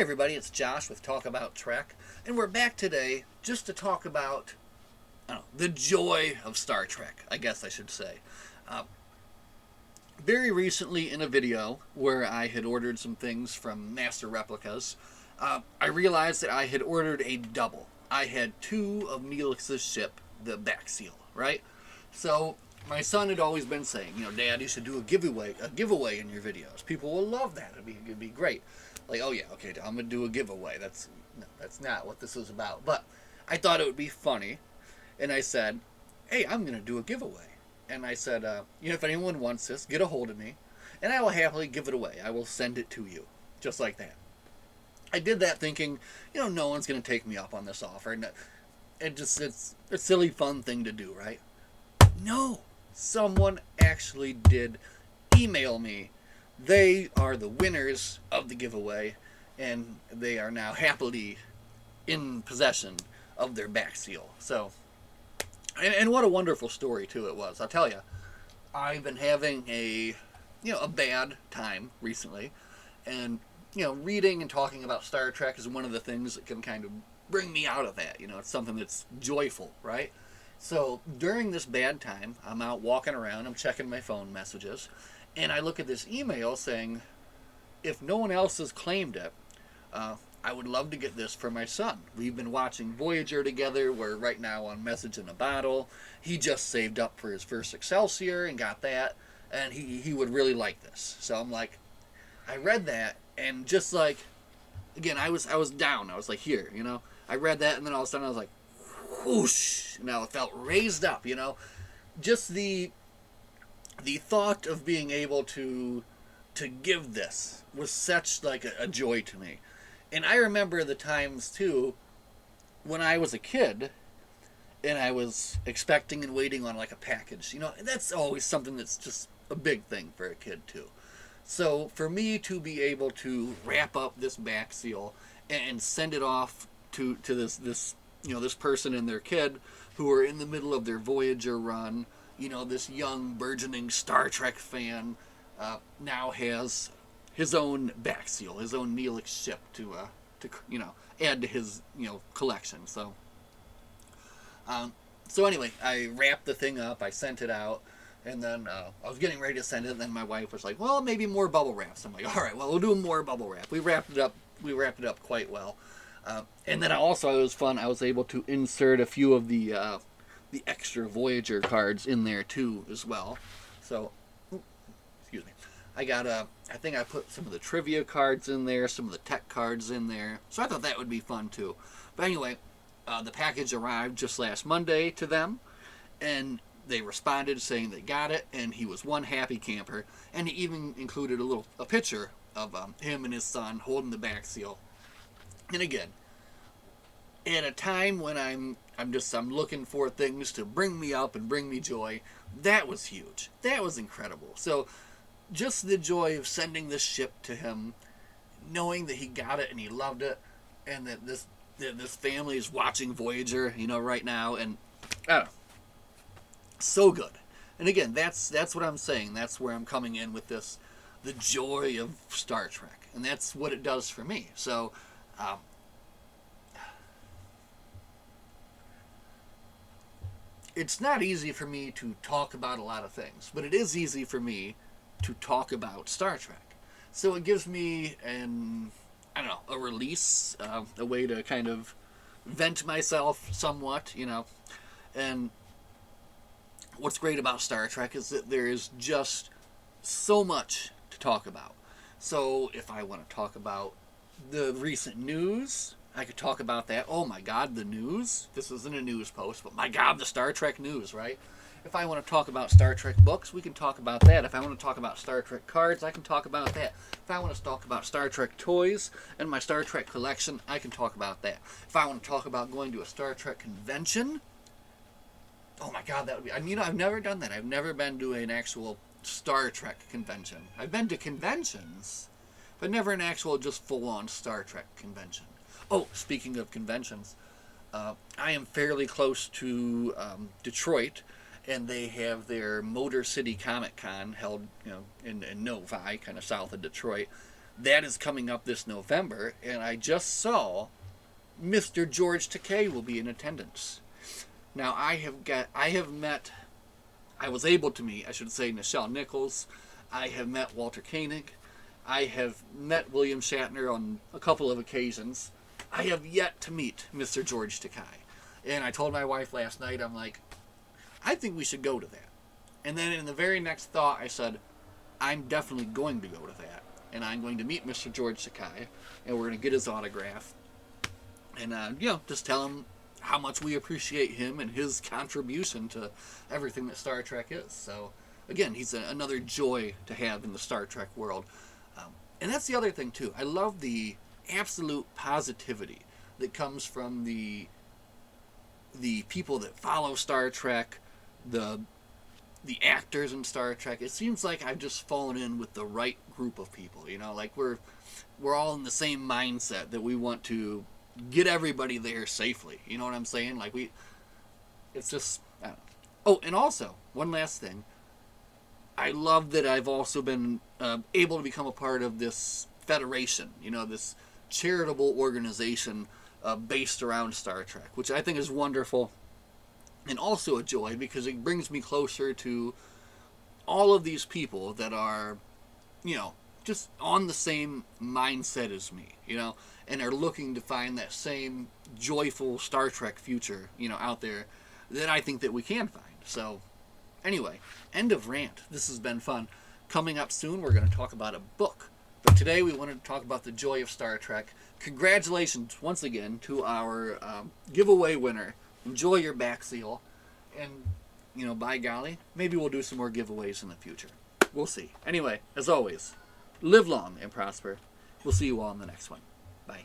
everybody, it's Josh with Talk About Trek, and we're back today just to talk about, the joy of Star Trek, I guess I should say. Uh, Very recently in a video where I had ordered some things from Master Replicas, I realized that I had ordered a double. I had two of Neelix's ship, the Baxial, right? So my son had always been saying, Dad, you should do a giveaway in your videos. People will love that. It'd be great. Like, oh yeah, okay, I'm gonna do a giveaway. That's not what this is about. But I thought it would be funny, and I said, hey, I'm gonna do a giveaway. And I said, if anyone wants this, get a hold of me, and I will happily give it away. I will send it to you, just like that. I did that thinking, no one's gonna take me up on this offer. And it's a silly, fun thing to do, right? No, someone actually did email me. They are the winners of the giveaway, and they are now happily in possession of their Baxial. So, and what a wonderful story too it was. I'll tell you, I've been having a bad time recently, and reading and talking about Star Trek is one of the things that can kind of bring me out of that. It's something that's joyful, right? So during this bad time, I'm out walking around, I'm checking my phone messages, and I look at this email saying, if no one else has claimed it, I would love to get this for my son. We've been watching Voyager together. We're right now on Message in a Bottle. He just saved up for his first Excelsior and got that, and he would really like this. So I'm like, I read that, and just like, again, I was down. I was like, here, I read that, and then all of a sudden I was like, whoosh, and I felt raised up, just the thought of being able to give this was such like a joy to me. And I remember the times too when I was a kid and I was expecting and waiting on like a package. That's always something that's just a big thing for a kid too. So for me to be able to wrap up this Baxial and send it off to this this person and their kid who are in the middle of their Voyager run, this young burgeoning Star Trek fan now has his own Baxial, his own Neelix ship to add to his collection. So anyway, I wrapped the thing up, I sent it out, and then I was getting ready to send it, and then my wife was like, well, maybe more bubble wraps. I'm like, all right, well, we'll do more bubble wrap. We wrapped it up quite well. And then also, it was fun, I was able to insert a few of the extra Voyager cards in there too as well. So, excuse me. I think I put some of the trivia cards in there, some of the tech cards in there. So I thought that would be fun too. But anyway, the package arrived just last Monday to them, and they responded saying they got it, and he was one happy camper. And he even included a picture of him and his son holding the Baxial. And again, at a time when I'm looking for things to bring me up and bring me joy, that was huge. That was incredible. So just the joy of sending this ship to him, knowing that he got it and he loved it, and that this family is watching Voyager, right now, and I don't know, so good. And again, that's what I'm saying. That's where I'm coming in with this, the joy of Star Trek, and that's what it does for me. So. It's not easy for me to talk about a lot of things, but it is easy for me to talk about Star Trek. So it gives me a release, a way to kind of vent myself somewhat, And what's great about Star Trek is that there is just so much to talk about. So if I want to talk about the recent news, I could talk about that. Oh my God, the news. This isn't a news post, but my God, the Star Trek news, right? If I want to talk about Star Trek books, we can talk about that. If I want to talk about Star Trek cards, I can talk about that. If I want to talk about Star Trek toys and my Star Trek collection, I can talk about that. If I want to talk about going to a Star Trek convention, oh my God, that would be... I've never done that. I've never been to an actual Star Trek convention. I've been to conventions, but never an actual just full-on Star Trek convention. Oh, speaking of conventions, I am fairly close to Detroit, and they have their Motor City Comic Con held, in Novi, kind of south of Detroit. that is coming up this November, and I just saw Mr. George Takei will be in attendance. Now I was able to meet, I should say, Nichelle Nichols. I have met Walter Koenig. I have met William Shatner on a couple of occasions. I have yet to meet Mr. George Takei. And I told my wife last night, I'm like, I think we should go to that. And then in the very next thought, I said, I'm definitely going to go to that. And I'm going to meet Mr. George Takei, and we're going to get his autograph. And, just tell him how much we appreciate him and his contribution to everything that Star Trek is. So, again, he's another joy to have in the Star Trek world. And that's the other thing, too. I love the absolute positivity that comes from the people that follow Star Trek, the actors in Star Trek. It seems like I've just fallen in with the right group of people. Like we're all in the same mindset that we want to get everybody there safely. You know what I'm saying? Like it's just, I don't know. Oh, and also one last thing. I love that I've also been able to become a part of this federation. This charitable organization based around Star Trek, which I think is wonderful. And also a joy because it brings me closer to all of these people that are, just on the same mindset as me, and are looking to find that same joyful Star Trek future, out there that I think that we can find. So, anyway, end of rant. This has been fun. Coming up soon, we're going to talk about a book. But today we wanted to talk about the joy of Star Trek. Congratulations once again to our giveaway winner. Enjoy your Baxial, and, by golly, maybe we'll do some more giveaways in the future. We'll see. Anyway, as always, live long and prosper. We'll see you all in the next one. Bye.